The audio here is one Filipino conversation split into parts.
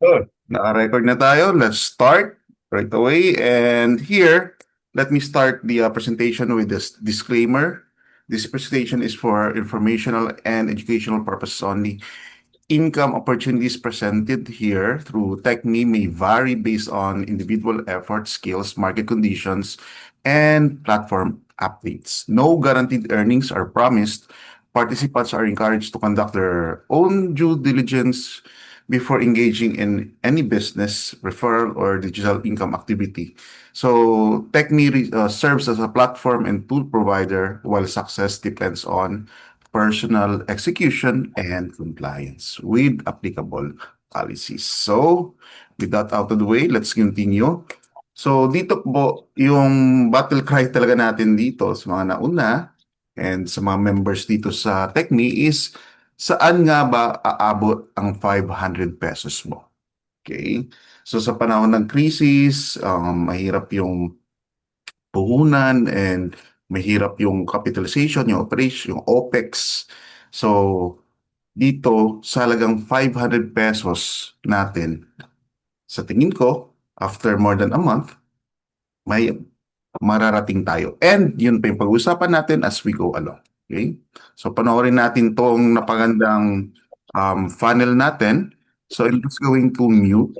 So, naka-record na tayo. Let's start right away. And here, let me start the presentation with this disclaimer. This presentation is for informational and educational purposes only. Income opportunities presented here through TechMe may vary based on individual effort, skills, market conditions, and platform updates. No guaranteed earnings are promised. Participants are encouraged to conduct their own due diligence before engaging in any business, referral, or digital income activity. So, TechMe serves as a platform and tool provider, while success depends on personal execution and compliance with applicable policies. So, with that out of the way, let's continue. So, dito po, yung battle cry talaga natin dito sa mga nauna and sa mga members dito sa TechMe is saan nga ba aabot ang 500 pesos mo? Okay? So, sa panahon ng krisis, mahirap yung puhunan and mahirap yung capitalization, yung operation, yung OPEX. So, dito sa halagang 500 pesos natin, sa tingin ko, after more than a month, may mararating tayo. And yun pa yung pag-usapan natin as we go along. Okay? So, panoorin natin tong napagandang funnel natin. So, I'm just going to mute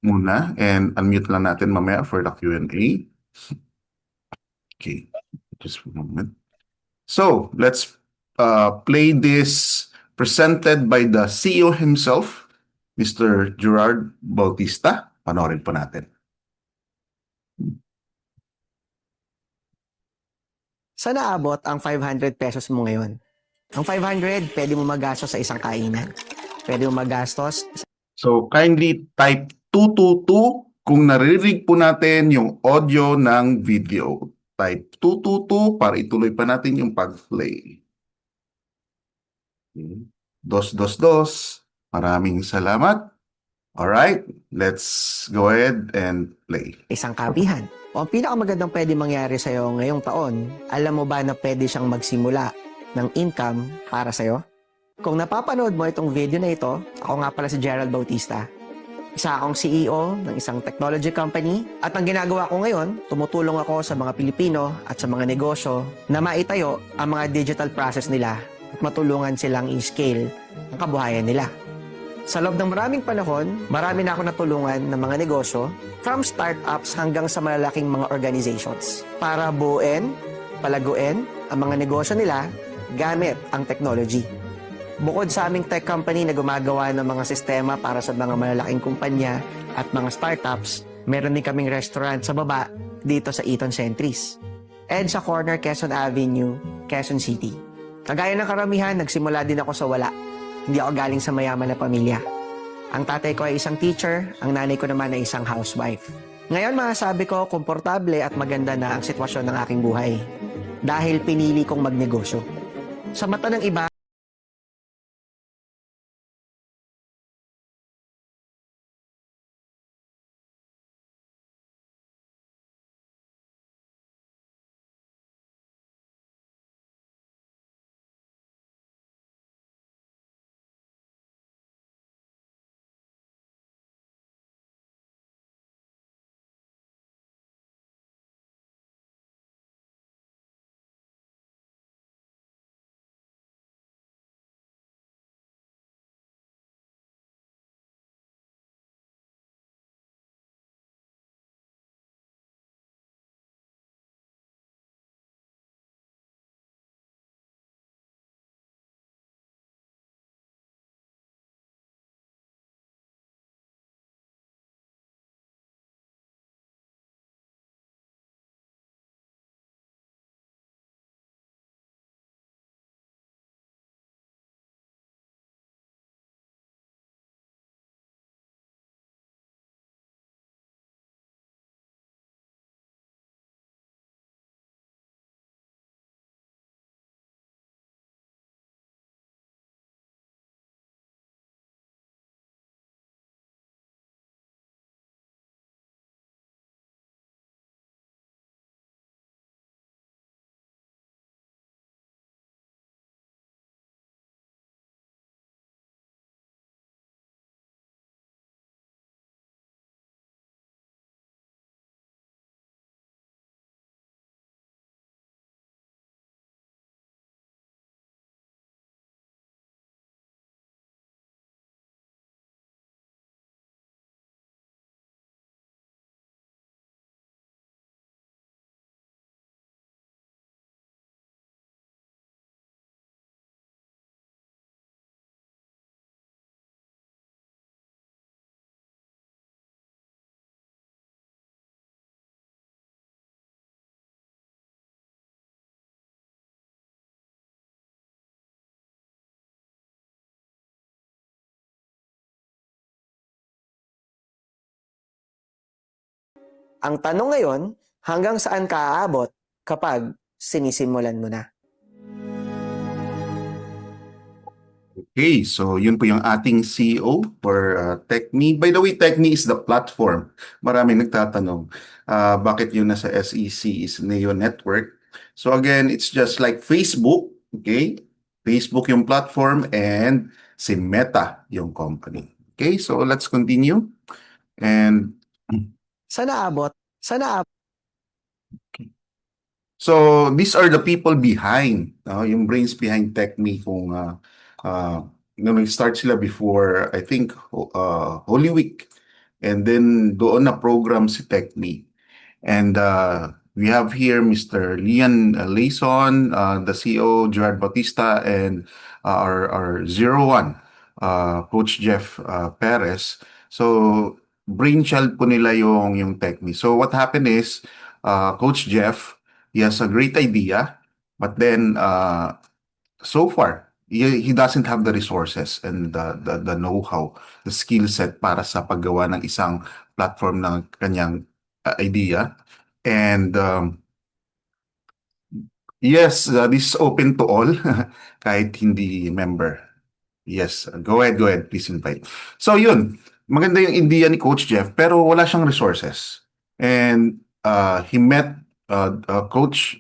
muna and unmute lang natin mamaya for the Q&A. Okay, just a moment. So let's play this presented by the CEO himself, Mr. Gerard Bautista. Panoorin po natin. Saan naabot ang 500 pesos mo ngayon? Ang 500, pwede mo magastos sa isang kainan. Pwede mo magastos. So kindly type 222 kung naririnig po natin yung audio ng video. Type 222 para ituloy pa natin yung pag-play. Okay. Dos, dos, dos. Maraming salamat. Alright, let's go ahead and play. Isang kapihan. O ang pinakamagandang pwede mangyari sa'yo ngayong taon, alam mo ba na pwede siyang magsimula ng income para sa'yo? Kung napapanood mo itong video na ito, ako nga pala si Gerald Bautista. Isa akong CEO ng isang technology company at ang ginagawa ko ngayon, tumutulong ako sa mga Pilipino at sa mga negosyo na maitayo ang mga digital process nila at matulungan silang i-scale ang kabuhayan nila. Sa loob ng maraming panahon, marami na ako natulungan ng mga negosyo from startups hanggang sa malalaking mga organizations para buuin, palaguin ang mga negosyo nila gamit ang technology. Bukod sa aming tech company na gumagawa ng mga sistema para sa mga malalaking kumpanya at mga startups, meron din kaming restaurant sa baba dito sa Eton Centris and sa corner Quezon Avenue, Quezon City. Kagaya ng karamihan, nagsimula din ako sa wala. Hindi ako galing sa mayaman na pamilya. Ang tatay ko ay isang teacher, ang nanay ko naman ay isang housewife. Ngayon masasabi ko, komportable at maganda na ang sitwasyon ng aking buhay dahil pinili kong magnegosyo. Sa mata ng iba, Ang tanong ngayon, hanggang saan ka aabot kapag sinisimulan mo na? Okay, so yun po yung ating CEO for TechMe. By the way, TechMe is the platform. Maraming nagtatanong, bakit yun nasa SEC is Neo Network? So again, it's just like Facebook, okay? Facebook yung platform and si Meta yung company. Okay, so let's continue. And Saan naabot? Saan naabot? so these are the people behind, yung brains behind TechMe kung nung nag-start sila before, I think, Holy Week. And then doon na program si TechMe. And we have here Mr. Lian Layson, the CEO, Gerard Bautista, and our zero one, Coach Jeff Perez. So, brainchild po nila yung TechMe. So, what happened is, Coach Jeff, he has a great idea, but then so far, he doesn't have the resources and the know-how, the skill set para sa paggawa ng isang platform ng kanyang idea. And yes, this is open to all, kahit hindi member. Yes, go ahead, please invite. So yun, maganda yung idea ni Coach Jeff, pero wala siyang resources. And he met Coach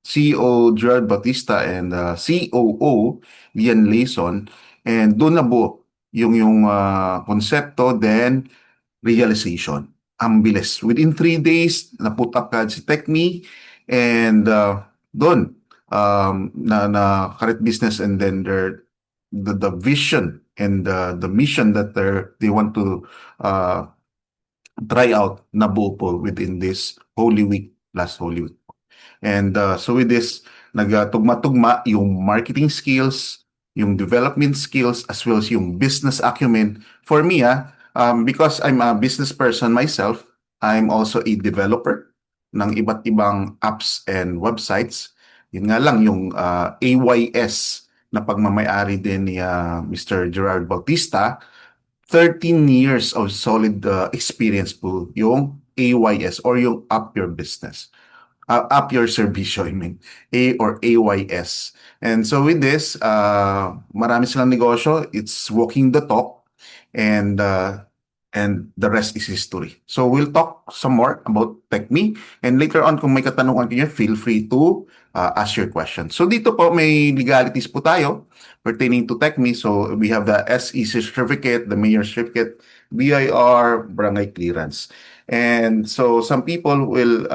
CEO Gerard Bautista and COO Lian Layson, and doon na buo yung konsepto, then realization. Ang bilis. Within 3 days, na-put up ka si TechMe, and doon, na current business, and then the vision and the mission that they want to uh, try out nabuo po within this Holy Week, last Holy Week. And so with this, nagtugma-tugma yung marketing skills, yung development skills, as well as yung business acumen. For me, because I'm a business person myself, I'm also a developer ng iba't ibang apps and websites. Yun nga lang, yung AYS na pagmamayari din ni Mr. Gerard Bautista, 13 years of solid experience po yung AYS or yung Up Your Business. Up Your Servicio, I mean, A or AYS. And so with this, marami silang negosyo. It's walking the talk, and the rest is history. So we'll talk some more about TechMe, and later on, kung may katanungan kayo, feel free to ask your question. So dito po, may legalities po tayo pertaining to TechMe. So we have the SEC certificate, the mayor certificate, BIR, barangay clearance. And so some people will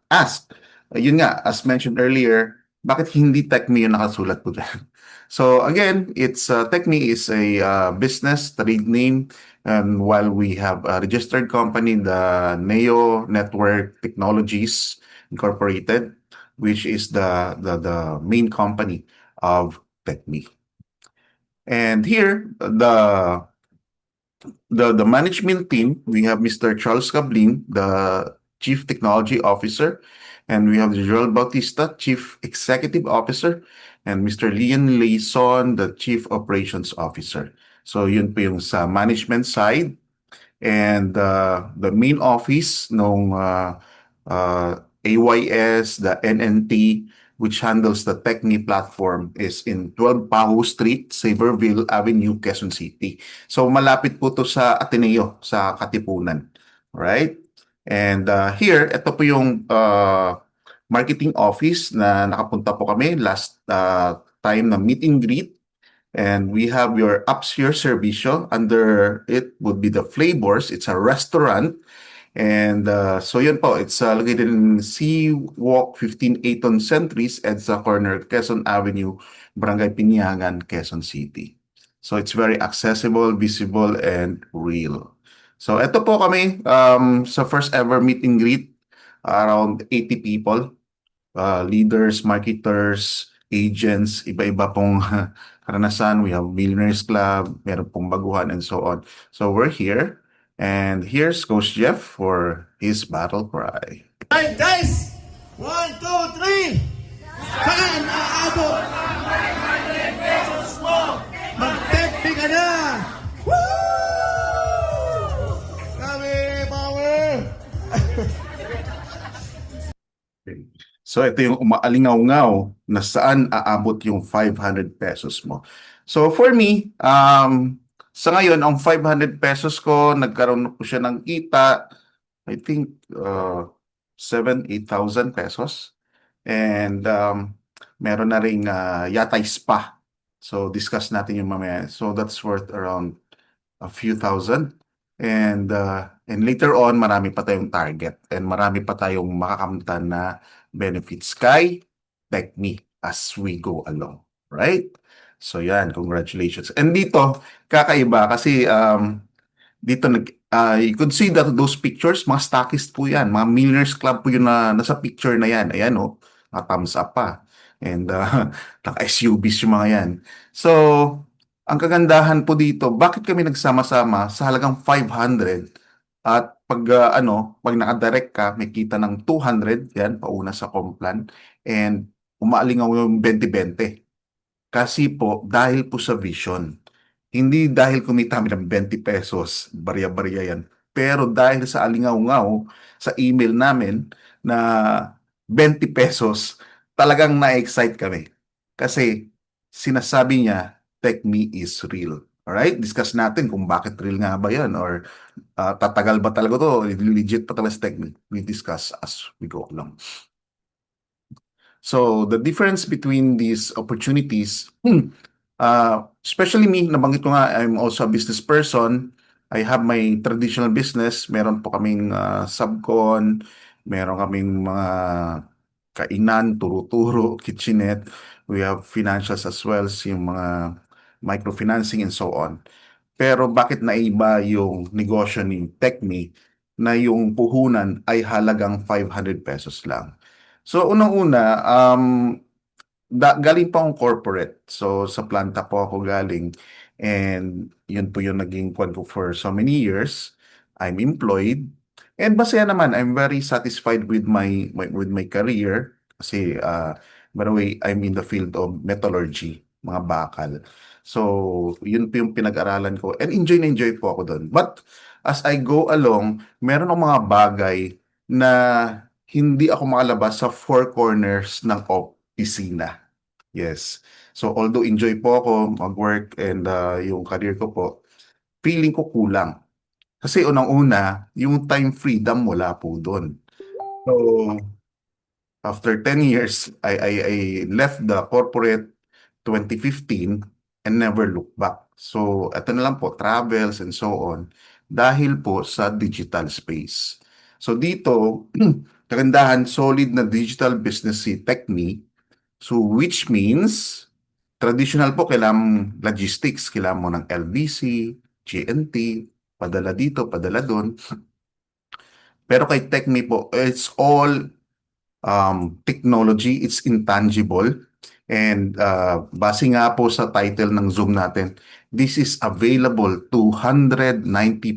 ask, yun nga, as mentioned earlier, bakit hindi TechMe yung nakasulat po dyan? So again, it's TechMe is a business trade name, and while we have a registered company, the Neo Network Technologies Incorporated, which is the main company of TechMe. And here, the management team, we have Mr. Charles Cablin, the Chief Technology Officer, and we have Gerald Bautista, Chief Executive Officer, and Mr. Lian Layson, the Chief Operations Officer. So yun po yung sa management side. And the main office nung AYS, the NNT, which handles the TechMe platform, is in 12 Pahu Street, Saverville Avenue, Quezon City. So malapit po to sa Ateneo, sa Katipunan. Right? And here, ito po yung marketing office na nakapunta po kami last time na meet and greet. And we have your Upsier Servicio. Under it would be the Flavors. It's a restaurant. And so yun po, it's located in C Walk 15 Aton Centuries, EDSA Corner, Quezon Avenue, Barangay Pinyangan, Quezon City. So it's very accessible, visible, and real. So ito po kami sa first ever meet and greet, around 80 people, leaders, marketers, agents, iba-iba pong karanasan. We have Millionaires Club, meron pong baguhan, and so on. So we're here. And here's Coach Jeff for his battle cry. Alright guys! 1, 2, 3! Saan aabot? Mag-technique ka na! Woo! Kami, power! So ito yung umaalingaw-ngaw na saan aabot yung 500 pesos mo. So for me, sa ngayon, ang 500 pesos ko, nagkaroon po siya ng kita, I think 7,000, 8,000 pesos. And meron na ring Yatay Spa. So discuss natin yung mamaya. So that's worth around a few thousand. And later on, marami pa tayong target and marami pa tayong makakamtan na benefits kay TechMe as we go along. Right? So yan, congratulations. And dito, kakaiba kasi dito you could see that those pictures, mga stockist po yan, mga millionaires club po yun na nasa picture na yan. Ayan oh, thumbs up pa. And naka-SUVs yung mga yan. So, ang kagandahan po dito, bakit kami nagsama-sama sa halagang 500 at pag pag naka-direct ka, may kita ng 200, yan, pauna sa Complan, and umaalingaw yung 20-20. Kasi po, dahil po sa vision. Hindi dahil kumita kami ng 20 pesos, barya-barya yan. Pero dahil sa alingaw-ngaw sa email namin na 20 pesos, talagang na-excite kami. Kasi sinasabi niya, TechMe is real. Alright? Discuss natin kung bakit real nga ba yan or tatagal ba talaga to? Legit pa talaga sa TechMe. We discuss as we go along. So the difference between these opportunities, especially me, nabanggit ko nga, I'm also a business person. I have my traditional business. Meron po kaming subcon, meron kaming mga kainan, turo-turo, kitchenette. We have financials as well, yung mga microfinancing and so on. Pero bakit naiba yung negosyo ni TechMe na yung puhunan ay halagang 500 pesos lang? So, unang-una, galing pa akong corporate. So, sa planta po ako galing. And yun po yung naging kwan ko for so many years. I'm employed. And masaya naman, I'm very satisfied with my career. Kasi, by the way, I'm in the field of metallurgy, mga bakal. So, yun po yung pinag-aralan ko. And enjoy na enjoy po ako doon. But, as I go along, meron akong mga bagay na hindi ako makalabas sa four corners ng opisina. Yes. So although enjoy po ako mag-work and yung career ko po, feeling ko kulang. Kasi unang-una, yung time freedom wala po doon. So after 10 years, I left the corporate 2015 and never looked back. So ito na lang po, travels and so on, dahil po sa digital space. So dito, kagandahan, solid na digital business si TechMe. So which means, traditional po, kailangan logistics, kailangan mo ng LBC, GNT, padala dito, padala doon. Pero kay TechMe po, it's all technology, it's intangible. And base nga po sa title ng Zoom natin, this is available to 190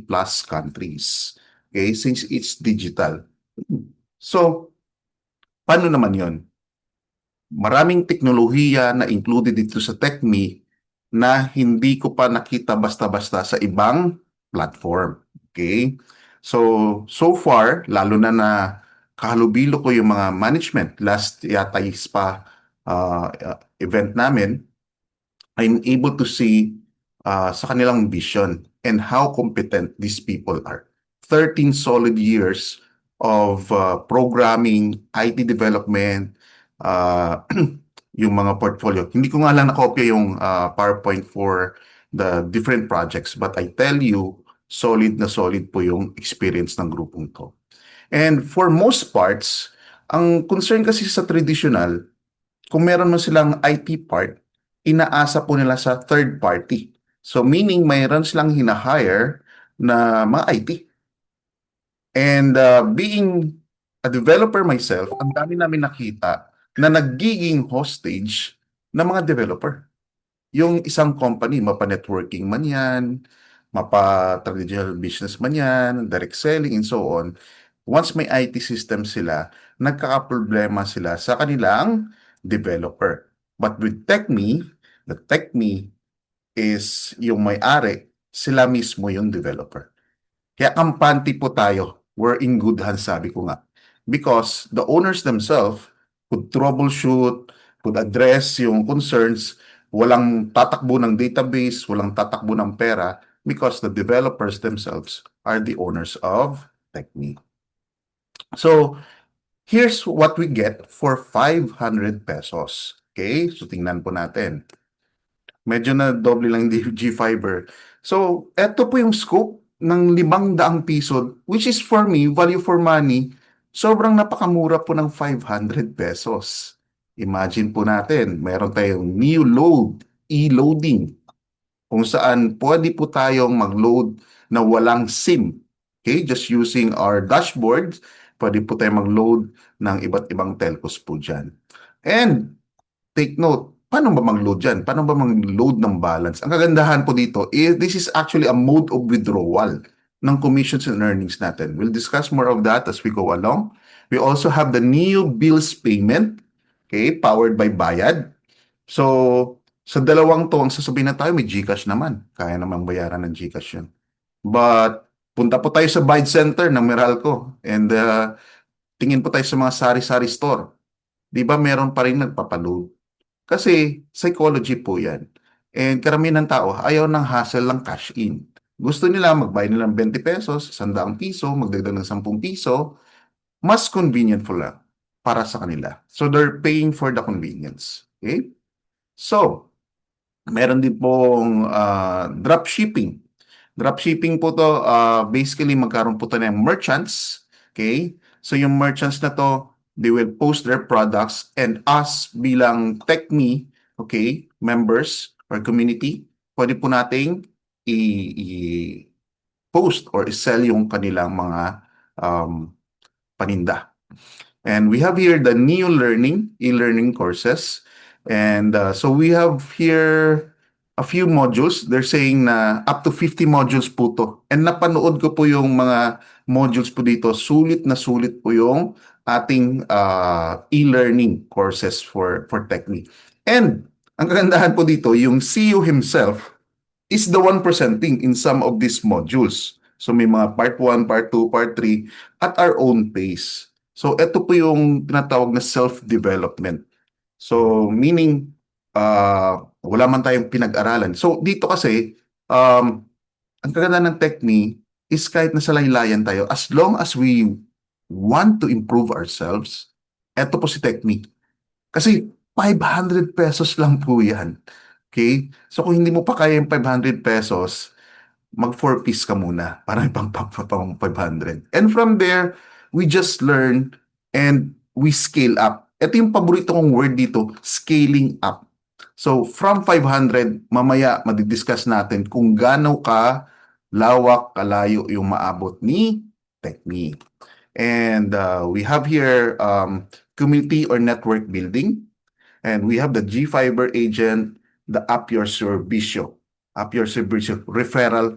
plus countries. Okay, since it's digital. So, paano naman yon? Maraming teknolohiya na included dito sa TechMe na hindi ko pa nakita basta-basta sa ibang platform. Okay? So far, lalo na kahalubilo ko yung mga management, last yata pa event namin, I'm able to see sa kanilang vision and how competent these people are. 13 solid years of programming, IT development, yung mga portfolio. Hindi ko nga lang nakopya yung PowerPoint for the different projects, but I tell you, solid na solid po yung experience ng grupong to. And for most parts, ang concern kasi sa traditional, kung meron mo silang IT part, inaasa po nila sa third party. So meaning mayroon silang hinahire na mga IT. And being a developer myself, ang dami namin nakita na nagiging hostage ng mga developer. Yung isang company, mapa-networking man yan, mapa-traditional business man yan, direct selling, and so on. Once may IT system sila, nagkakaproblema sila sa kanilang developer. But with TechMe, the TechMe is yung may-ari, sila mismo yung developer. Kaya kampante po tayo. We're in good hands, sabi ko nga. Because the owners themselves could troubleshoot, could address yung concerns, walang tatakbo ng database, walang tatakbo ng pera because the developers themselves are the owners of Technique. So, here's what we get for 500 pesos. Okay? So, tingnan po natin. Medyo na doble lang yung G-Fiber. So, eto po yung scope ng 500 piso, which is for me, value for money, sobrang napakamura po ng 500 pesos. Imagine po natin, meron tayong new load, e-loading, kung saan pwede po tayong mag-load na walang SIM. Okay, just using our dashboard, pwede po tayong mag-load ng iba't ibang telcos po dyan. And take note, paano ba mag-load dyan? Paano ba mag-load ng balance? Ang kagandahan po dito, this is actually a mode of withdrawal ng commissions and earnings natin. We'll discuss more of that as we go along. We also have the new bills payment, okay, powered by Bayad. So, sa dalawang to, ang sasabihin na tayo, may GCash naman. Kaya namang bayaran ng GCash yun. But, punta po tayo sa Bayad Center ng Meralco and tingin po tayo sa mga sari-sari store. Di ba meron pa rin nagpapaload? Kasi psychology po yan. And karamihan ng tao, ayaw ng hassle ng cash in. Gusto nila magbayad nila ng 20 pesos, 100 piso, magdagdag ng 10 piso, mas convenient po lang para sa kanila. So they're paying for the convenience. Okay? So, meron din pong dropshipping. Dropshipping po to, basically magkaroon po to ng merchants. Okay? So yung merchants na to, they will post their products and us bilang TechMe, okay, members or community, pwede po nating i-post or i-sell yung kanilang mga paninda. And we have here the new learning, e-learning courses. And so we have here a few modules. They're saying na up to 50 modules po to. And napanood ko po yung mga modules po dito. Sulit na sulit po yung ating e-learning courses for Technique. And ang kagandahan po dito, yung CEO himself is the one presenting in some of these modules. So may mga part 1, part 2, part 3 at our own pace. So ito po yung tinatawag na self-development. So meaning wala man tayong pinag-aralan. So dito kasi ang kaganda ng Technique is kahit nasa laylayan tayo, as long as we want to improve ourselves, eto po si Technique. Kasi 500 pesos lang po yan. Okay? So kung hindi mo pa kaya yung 500 pesos, mag 4-piece ka muna para pang 500. And from there, we just learn and we scale up. Ito yung paborito kong word dito, scaling up. So from 500, mamaya madidiscuss natin kung gaano ka lawak, kalayo yung maabot ni Technique. And we have here community or network building. And we have the G-Fiber agent, the Up Your Servicio. Up Your Servicio referral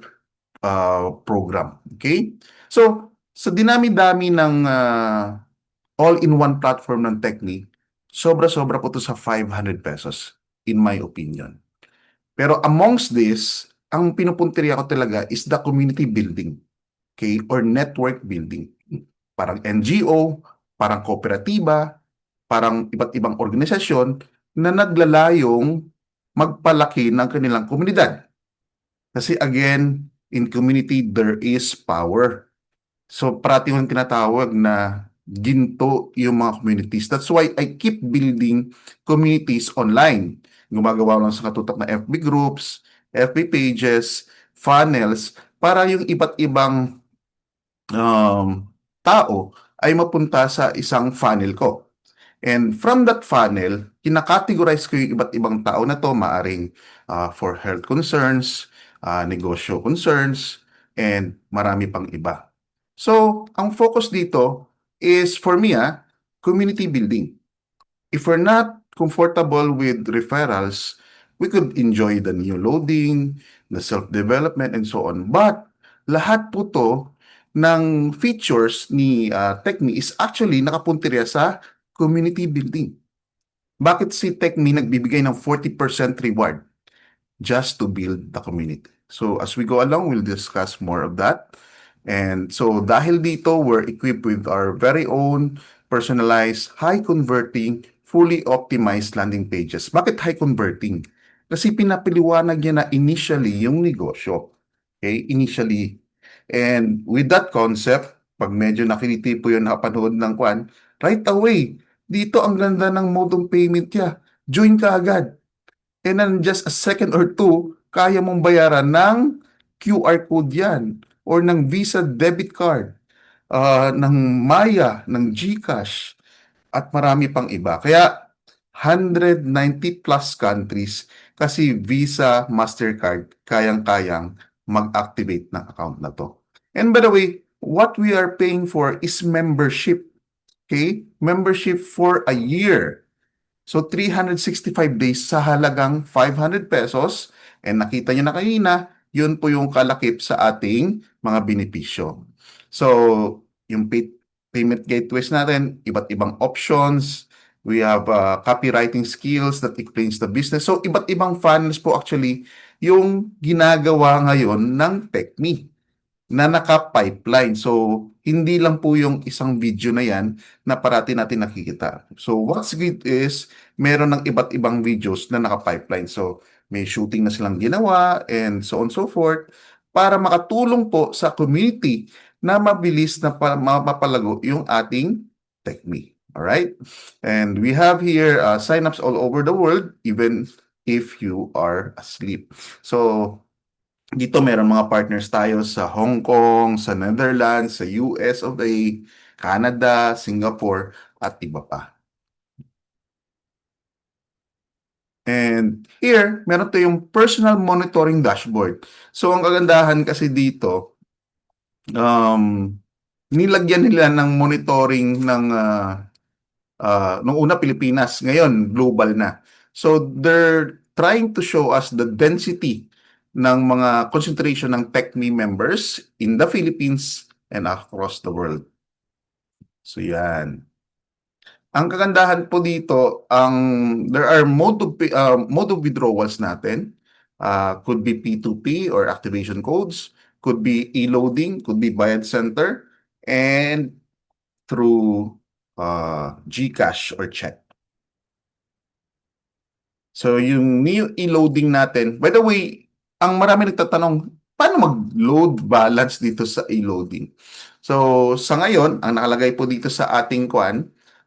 program. Okay? So, sa dinami-dami ng all-in-one platform ng Technique, sobra-sobra po to sa 500 pesos, in my opinion. Pero amongst this, ang pinupuntirya ko talaga is the community building. Okay? Or network building. Parang NGO, parang kooperatiba, parang iba't ibang organisasyon na naglalayong magpalaki ng kanilang komunidad. Kasi again, in community, there is power. So, parati yung tinatawag na ginto yung mga communities. That's why I keep building communities online. Gumagawa lang sa katutak na FB groups, FB pages, funnels, para yung iba't ibang tao ay mapunta sa isang funnel ko. And from that funnel, kinakategorize ko yung iba't ibang tao na to, maaring for health concerns, negosyo concerns, and marami pang iba. So, ang focus dito is for me, community building. If we're not comfortable with referrals, we could enjoy the new loading, the self-development, and so on. But, lahat po to ng features ni Technique is actually nakapuntirya sa community building. Bakit si Technique nagbibigay ng 40% reward? Just to build the community. So as we go along, we'll discuss more of that. And so dahil dito, we're equipped with our very own personalized, high-converting, fully optimized landing pages. Bakit high-converting? Kasi pinapaliwanag niya na initially yung negosyo. Okay? Initially. And with that concept, pag medyo nakiliti po yun nakapanood ng kwan, right away, dito ang ganda ng mode of payment niya. Join ka agad. And then just a second or two, kaya mong bayaran ng QR code yan or ng Visa debit card, ng Maya, ng GCash, at marami pang iba. Kaya 190 plus countries kasi Visa, Mastercard, kayang-kayang mag-activate ng account na to. And by the way, what we are paying for is membership. Okay? Membership for a year. So 365 days sa halagang 500 pesos. And nakita niyo na kanina, yun po yung kalakip sa ating mga benepisyo. So, yung payment gateways natin, iba't ibang options. We have copywriting skills that explains the business. So, iba't ibang funnels po actually yung ginagawa ngayon ng TechMe na naka-pipeline. So, hindi lang po yung isang video na yan na parati natin nakikita. So, what's good is meron ng iba't ibang videos na naka-pipeline. So, may shooting na silang ginawa and so on and so forth para makatulong po sa community na mabilis na mapalago yung ating TechMe. Alright? And we have here signups all over the world even if you are asleep. So, dito meron mga partners tayo sa Hong Kong, sa Netherlands, sa US of A, Canada, Singapore, at iba pa. And here, meron tayong personal monitoring dashboard. So, ang kagandahan kasi dito, nilagyan nila ng monitoring ng nung una Pilipinas, ngayon global na. So, they're trying to show us the density ng mga concentration ng TechMe members in the Philippines and across the world. So, yan. Ang kagandahan po dito, there are mode of withdrawals natin. Could be P2P or activation codes, could be e-loading, could be bayad center, and through GCash or check. So yung new e-loading natin, by the way, ang marami nagtatanong, paano mag-load balance dito sa e-loading? So sa ngayon, ang nakalagay po dito sa ating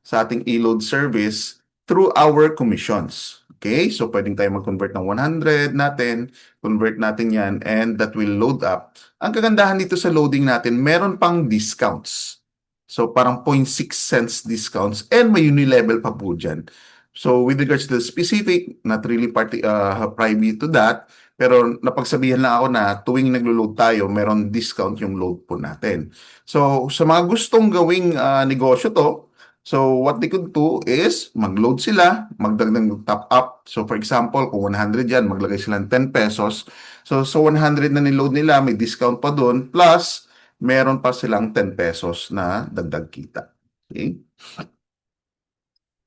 sa ating e-load service through our commissions. Okay? So pwedeng tayo mag-convert ng 100 natin, convert natin yan, and that will load up. Ang kagandahan dito sa loading natin, meron pang discounts. So parang 0.6 cents discounts and may unilevel pa po dyan. So with regards to the specific, not really private to that, pero napagsabihan lang ako na tuwing naglo-load tayo, meron discount yung load po natin. So sa mga gustong gawing negosyo to, so what they could do is mag-load sila, magdagdag top up. So for example, kung 100 yan, maglagay sila ng 10 pesos. So 100 na niload nila, may discount pa doon, plus meron pa silang 10 pesos na dagdag kita. Okay?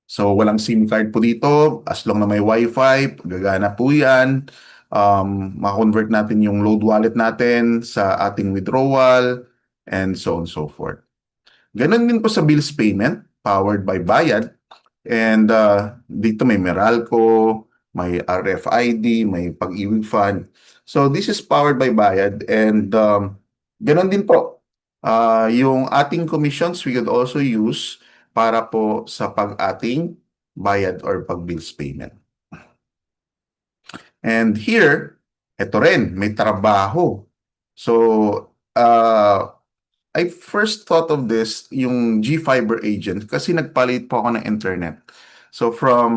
So walang SIM card po dito, as long na may Wi-Fi, gagana po yan. Ma-convert natin yung load wallet natin sa ating withdrawal, and so on and so forth. Ganon din po sa bills payment, powered by Bayad. And dito may Meralco, may RFID, may Pag-ibig Fund. So this is powered by Bayad. And ganon din po, yung ating commissions we could also use para po sa pag-ating bayad or pag-bills payment. And here, ito rin, may trabaho. So, I first thought of this, yung GFiber agent, kasi nagpalit po ako ng internet. So, from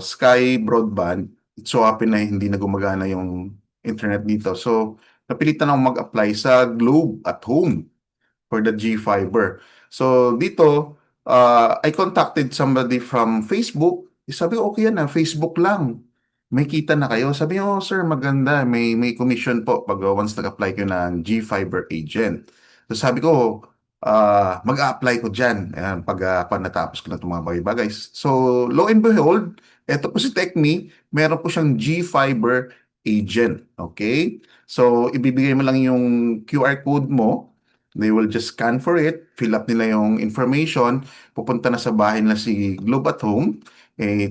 Sky Broadband, it so happen na hindi na gumagana yung internet dito. So, napilitan akong mag-apply sa Globe at Home for the GFiber. So, dito, I contacted somebody from Facebook. Sabi ko, okay yan na, Facebook lang. May kita na kayo. Sabi ko, oh sir, maganda. May commission po pag once nag-apply kayo ng GFiber agent. So sabi ko, mag-a-apply ko dyan. Ayan, pag natapos ko na itong mga bagay-bagay. So, lo and behold, eto po si TechMe, meron po siyang GFiber agent. Okay? So, ibibigay mo lang yung QR code mo They will just scan for it, fill up nila yung information, pupunta na sa bahay nila si Globe at Home,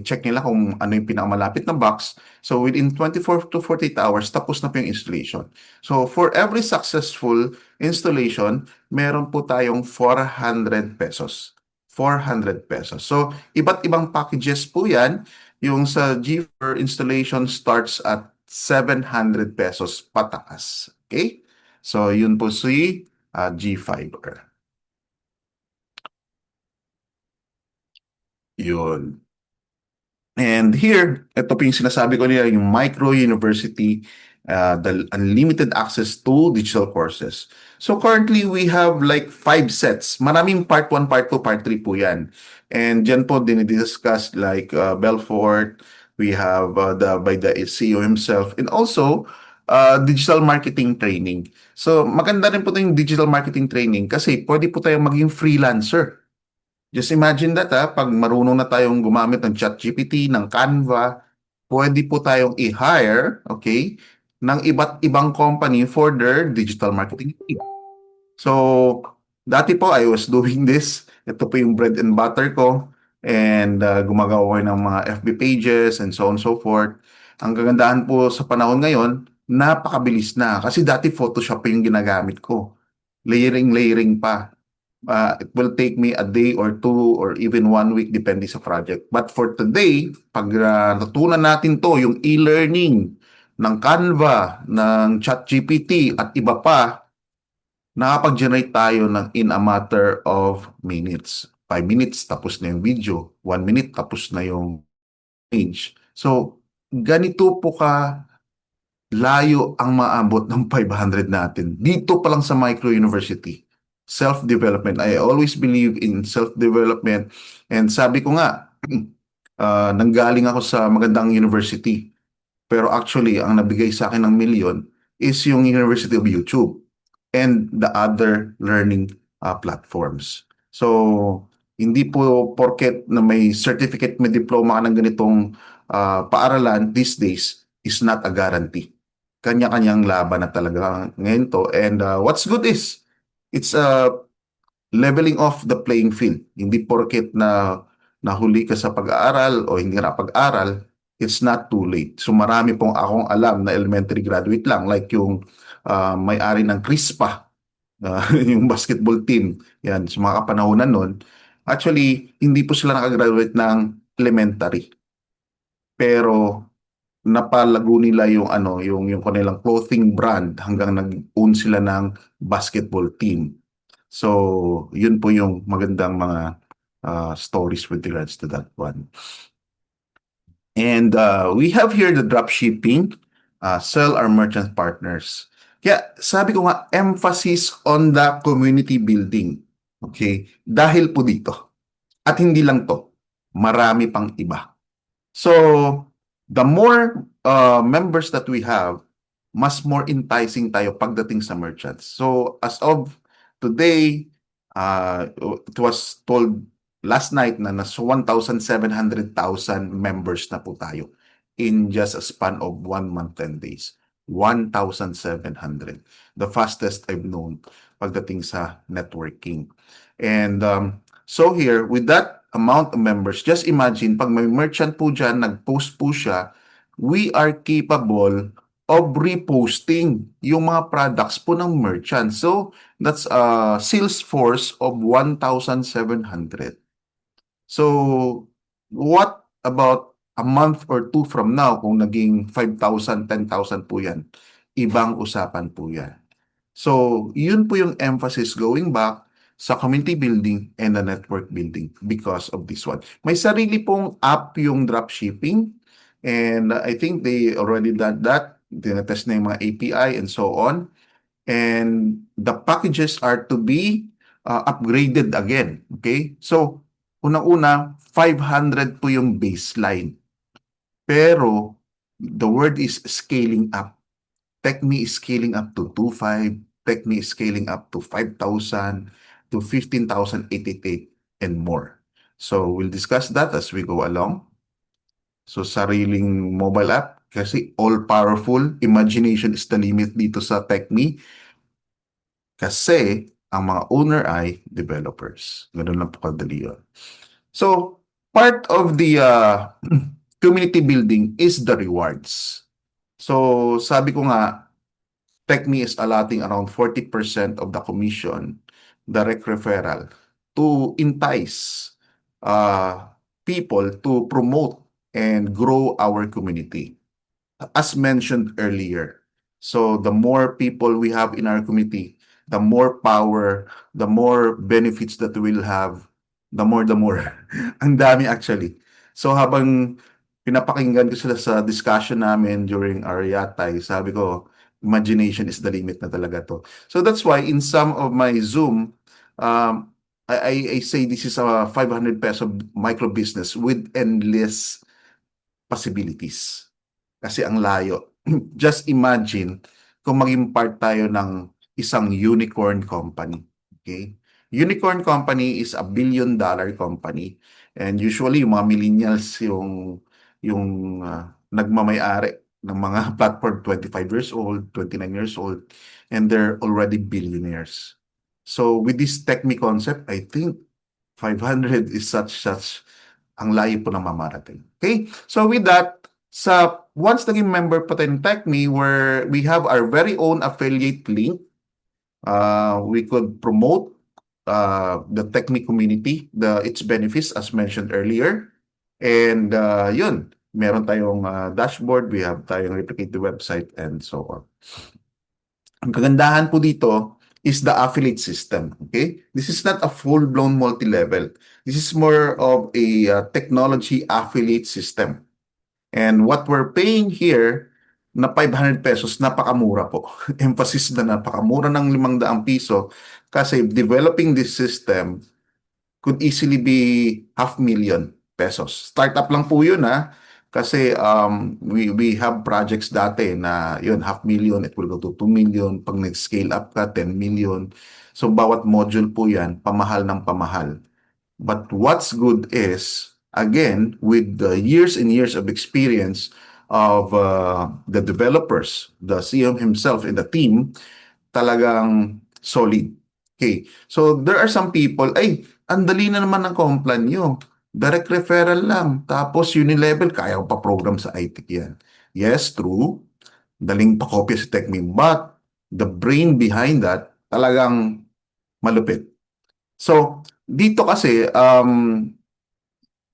check nila kung ano yung pinakamalapit na box. So within 24 to 48 hours, tapos na po yung installation. So for every successful installation, meron po tayong 400 pesos. 400 pesos. So iba't ibang packages po yan. Yung sa G4 installation starts at 700 pesos pataas. Okay? So yun po si G-Fiber. Yun. And here, ito po yung sinasabi ko nila, yung micro university, the unlimited access to digital courses. So currently, we have like 5 sets. Maraming part 1, part 2, part 3 po yan. And dyan po dinidiscuss like Belfort, we have by the CEO himself, and also digital marketing training. So maganda rin po yung digital marketing training kasi pwede po tayong maging freelancer. Just imagine that pag marunong na tayong gumamit ng ChatGPT, ng Canva, pwede po tayong i-hire, okay, ng iba't ibang company for their digital marketing team. So, dati po I was doing this. Ito po yung bread and butter ko. And gumagawa ko ng mga FB pages and so on and so forth. Ang kagandahan po sa panahon ngayon, napakabilis na. Kasi dati Photoshop pa yung ginagamit ko. Layering pa. It will take me a day or two or even 1 week depende sa project. But for today, pag natutunan natin to, yung e-learning ng Canva, ng ChatGPT at iba pa, nakapag-generate tayo ng in a matter of minutes. 5 minutes, tapos na yung video. 1 minute, tapos na yung page. So, ganito po ka layo ang maabot ng 500 natin. Dito pa lang sa micro university. Self-development. I always believe in self-development. And sabi ko nga, nanggaling ako sa magandang university. Pero actually, ang nabigay sa akin ng milyon is yung University of YouTube and the other learning platforms. So, hindi po porket na may certificate, may diploma ka ng ganitong paaralan these days is not a guarantee. Kanya-kanyang laban na talaga ngayon to. And what's good is, it's leveling off the playing field. Hindi porket na nahuli ka sa pag-aaral o hindi ka pag-aral, it's not too late. So marami pong akong alam na elementary graduate lang, like yung may-ari ng Crispa, yung basketball team. Yan, sa mga kapanahonan nun. Actually, hindi po sila nakagraduate ng elementary. Pero napalago nila yung yung kanilang clothing brand hanggang nag-own sila ng basketball team. So, yun po yung magandang mga stories with regards to that one. And we have here the dropshipping, sell our merchant partners. Kaya sabi ko nga, emphasis on the community building. Okay? Dahil po dito. At hindi lang to, marami pang iba. So, the more members that we have, mas more enticing tayo pagdating sa merchants. So, as of today, it was told last night na nasa 1,700,000 members na po tayo in just a span of 1 month, 10 days. 1,700. The fastest I've known pagdating sa networking. And so here, with that amount of members, just imagine, pag may merchant po dyan, nag-post po siya, we are capable of reposting yung mga products po ng merchant. So, that's a sales force of 1,700. So, what about a month or two from now kung naging 5,000, 10,000 po yan? Ibang usapan po yan. So, yun po yung emphasis going back sa community building and the network building because of this one. May sarili pong app yung dropshipping and I think they already done that. Tinatest na yung mga API and so on. And the packages are to be upgraded again. Okay? So, unang-una, 500 po yung baseline. Pero, the word is scaling up. TechMe is scaling up to 2,500. TechMe is scaling up to 5,000, to 15,888 and more. So, we'll discuss that as we go along. So, sariling mobile app, kasi all-powerful, imagination is the limit dito sa TechMe. Kasi, Ang mga owner ay developers. Ganun lang po kadali yun. So, part of the community building is the rewards. So, sabi ko nga, TechMe is allotting around 40% of the commission, direct referral, to entice people to promote and grow our community. As mentioned earlier, so the more people we have in our community, the more power, the more benefits that we'll have, the more. Ang dami actually. So habang pinapakinggan ko sila sa discussion namin during our yatay, sabi ko, imagination is the limit na talaga to. So that's why in some of my Zoom, I say this is a 500 peso micro business with endless possibilities. Kasi ang layo. Just imagine kung maging part tayo ng isang unicorn company. Okay? Unicorn company is a billion-dollar company. And usually, yung mga millennials yung nagmamay-ari ng mga platform 25 years old, 29 years old, and they're already billionaires. So with this TechMe concept, I think 500 is such ang layo po ng mamarating. Okay? So with that, once naging member po tayo ng TechMe, where we have our very own affiliate link, we could promote the TechMe community, its benefits as mentioned earlier. And yun, meron tayong dashboard, we have tayong replicated website, and so on. Ang kagandahan po dito is the affiliate system. Okay? This is not a full-blown multi-level. This is more of a technology affiliate system. And what we're paying here na 500 pesos, napakamura po. Emphasis na napakamura ng 500 piso kasi developing this system could easily be 500,000 pesos. Startup lang po yun kasi we have projects dati na yun, 500,000, it will go to 2 million. Pag nag-scale up ka, 10 million. So bawat module po yan, pamahal ng pamahal. But what's good is, again, with the years and years of experience of the developers, the CEO himself and the team, talagang solid. Okay. So there are some people, ay, ang dali na naman ng complan nyo. Direct referral lang. Tapos unilevel, kaya ko pa program sa IT yan. Yes, true. Daling pakopya sa TechMe. But the brain behind that, talagang malupit. So, dito kasi,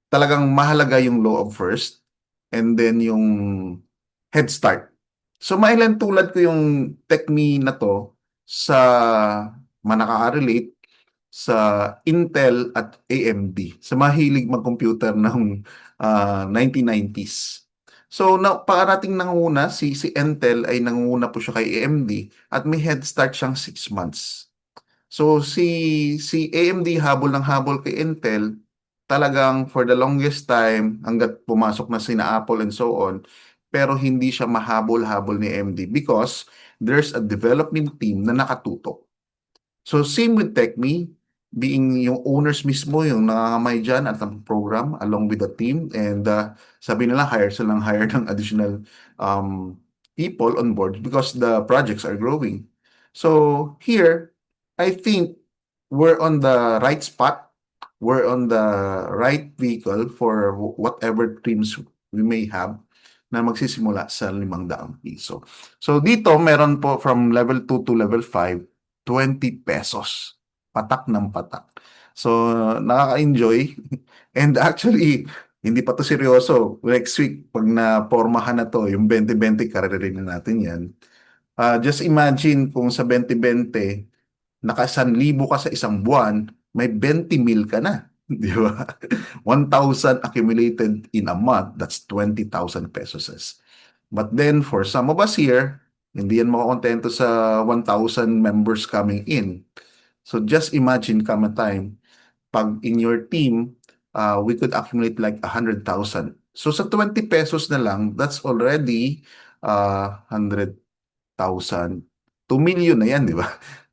talagang mahalaga yung law of first and then yung head start. So, mailan tulad ko yung TechMe na to sa manaka-relate sa Intel at AMD, sa mahilig mag-computer ng 1990s. So, pakarating nanguna, si Intel ay nanguna po siya kay AMD at may head start siyang 6 months. So, si AMD habol ng habol kay Intel, talagang for the longest time, hanggat pumasok na sina Apple and so on, pero hindi siya mahabol-habol ni AMD because there's a development team na nakatutok. So same with TechMe, being yung owners mismo yung nangangamay dyan at ang program along with the team, and sabi nila hire ng additional people on board because the projects are growing. So here, I think we're on the right spot. We're on the right vehicle for whatever dreams we may have na magsisimula sa 500 piso. So dito, meron po from level 2 to level 5, 20 pesos. Patak ng patak. So, nakaka-enjoy. And actually, hindi pa to seryoso. Next week, pag na-pormahan na to, yung 20-20, karirinig na natin yan. Just imagine kung sa 20-20, naka-1,000 ka sa isang buwan, may 20 mil ka na. Di ba? 1,000 accumulated in a month, that's 20,000 pesos. But then, for some of us here, hindi yan makakontento sa 1,000 members coming in. So just imagine come a time, pag in your team, we could accumulate like 100,000. So sa 20 pesos na lang, that's already 100,000. 2 million na yan, di ba?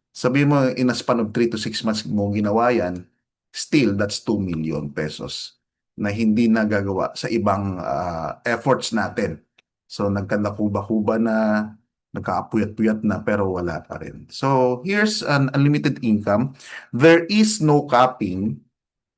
Sabihin mo, in a span of 3 to 6 months mo ginawa yan, still, that's 2 million pesos na hindi nagagawa sa ibang efforts natin. So, nagkanda kuba-kuba na, nagkakapuyat-puyat na pero wala pa rin. So, here's an unlimited income. There is no capping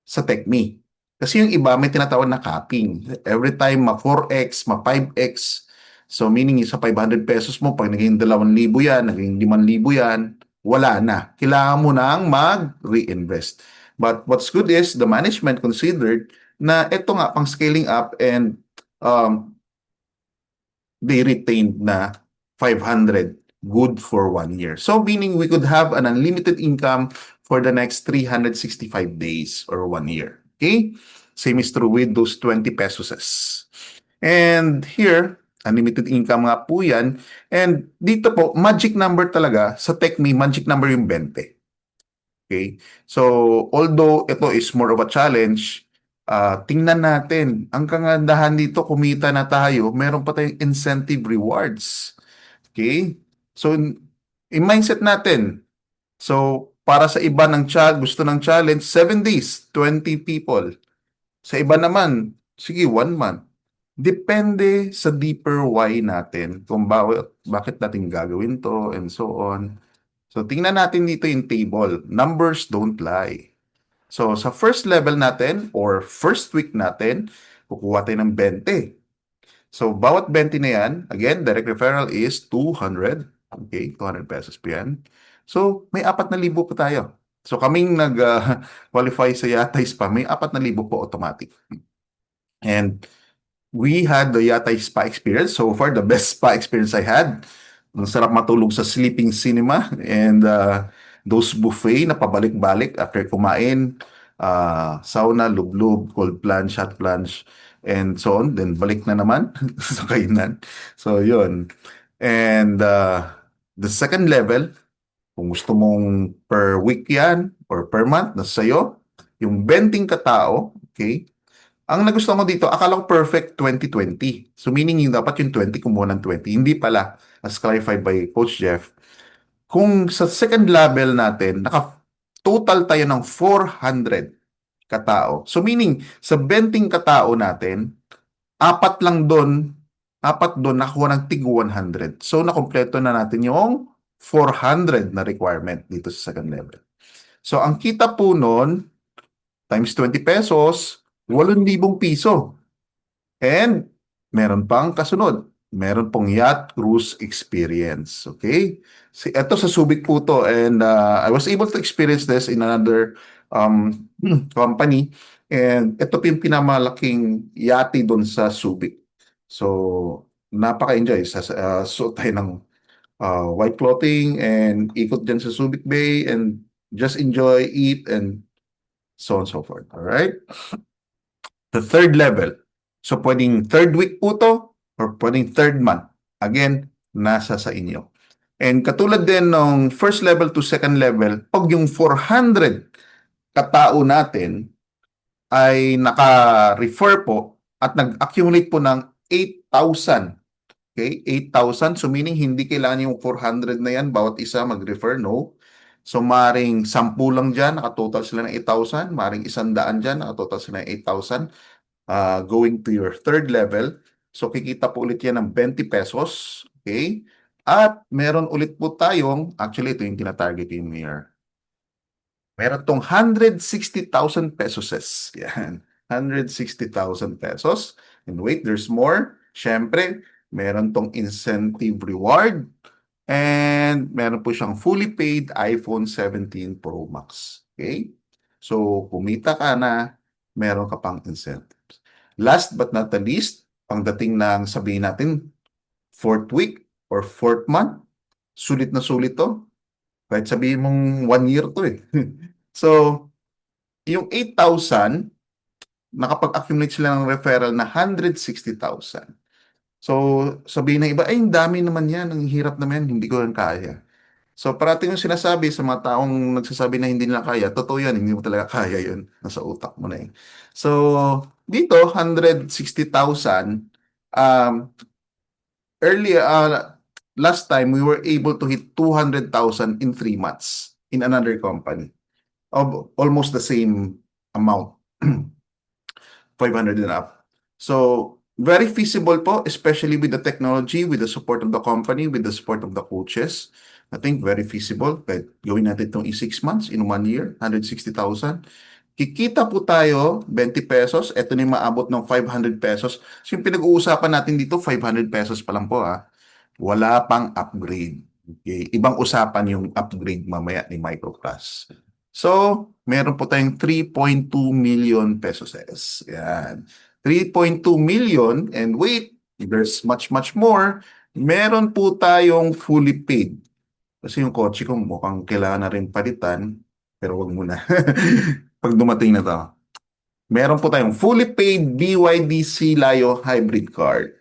sa TechMe. Kasi yung iba may tinatawag na capping. Every time ma-4x, ma-5x. So meaning sa 500 pesos mo, pag naging 2,000 yan, naging 5,000 yan, wala na. Kailangan mo nang mag-reinvest. But what's good is the management considered na ito nga pang scaling up and um, they retained na 500 good for 1 year. So meaning we could have an unlimited income for the next 365 days or 1 year. Okay? Same is true with those 20 pesos. And here, unlimited income nga po yan. And dito po, magic number talaga, sa TechMe, magic number yung 20. Okay? So, although ito is more of a challenge, tingnan natin. Ang kagandahan dito, kumita na tayo, meron pa tayong incentive rewards. Okay? So, i-mindset natin. So, para sa iba ng gusto ng challenge, 7 days, 20 people. Sa iba naman, sige, 1 month. Depende sa deeper why natin kung bakit natin gagawin to and so on. So, tingnan natin dito yung table. Numbers don't lie. So, sa first level natin or first week natin, kukuha tayo ng 20. So, bawat 20 na yan, again, direct referral is 200. Okay, 200 pesos po yan. So, may 4,000 po tayo. So, kaming nag-qualify sa Yatay Spa, may 4,000 po automatic. And we had the Yatay Spa experience. So far, the best spa experience I had. Ang sarap matulog sa sleeping cinema and those buffet na pabalik-balik after kumain, sauna, lub-lub, cold plunge, hot plunge, and so on. Then balik na naman sa kainan. So yun. And the second level, kung gusto mong per week yan or per month, nasa sa'yo, yung 20 katao, okay, ang nagustuhan ko dito, akala ko perfect 2020. So meaning yung dapat yung 20 kumuha ng 20. Hindi pala, as clarified by Coach Jeff. Kung sa second level natin, naka-total tayo ng 400 katao. So meaning, sa 20 katao natin, apat doon nakuha ng tig 100. So nakompleto na natin yung 400 na requirement dito sa second level. So ang kita po noon, times 20 pesos, 8,000 piso. And meron pang kasunod. Meron pong yacht cruise experience. Okay? Ito sa Subic po to. And I was able to experience this in another company. And ito po yung pinamalaking yate doon sa Subic. So, napaka-enjoy. Suot tayo ng white clothing and ikot dyan sa Subic Bay and just enjoy, eat, and so on and so forth. Alright? The third level. So, pwedeng third week po to or pwedeng third month. Again, nasa sa inyo. And katulad din ng first level to second level, pag yung 400 katao natin ay naka-refer po at nag-accumulate po ng 8,000. Okay? 8,000. So, meaning hindi kailangan yung 400 na yan, bawat isa mag-refer, no? So, maring 10 lang dyan, nakatotal sila ng 8,000. Maring 100 dyan, nakatotal sila ng 8,000. Going to your third level. So, kikita po ulit yan ng 20 pesos. Okay? At meron ulit po tayong, actually, ito yung tinatarget yung mayor. Meron tong 160,000 pesos. Yan. 160,000 pesos. And wait, there's more. Siyempre, meron tong incentive reward. And meron po siyang fully paid iPhone 17 Pro Max. Okay? So, kumita ka na, meron ka pang incentives. Last but not the least, pagdating ng sabihin natin, fourth week or fourth month, sulit na sulit to. Kahit sabihin mong 1 year to eh. So, yung 8,000, nakapag-accumulate sila ng referral na 160,000. So, sabihin ng iba, ay, ang dami naman yan, ang hirap naman, hindi ko yan kaya. So, parating yung sinasabi sa mga taong nagsasabi na hindi nila kaya, totoo yan, hindi mo talaga kaya yun. Nasa utak mo na yun. So, dito, 160,000, earlier, last time, we were able to hit 200,000 in 3 months in another company. Of almost the same amount, 500 and up. So, Very feasible po, especially with the technology, with the support of the company, with the support of the coaches. I think very feasible. Kahit gawin natin itong in 6 months, in 1 year, 160,000. Kikita po tayo, 20 pesos. Ito na yung maabot ng 500 pesos. So yung pinag-uusapan natin dito, 500 pesos pa lang po ha. Wala pang upgrade. Okay? Ibang usapan yung upgrade mamaya ni Microclass. So, meron po tayong 3.2 million pesos. Yan. 3.2 million and wait, there's much more. Meron po tayong fully paid. Kasi yung kotse ko mukhang kailangan na rin palitan, pero wag muna. Pag dumating na to. Meron po tayong fully paid BYD Layo hybrid card.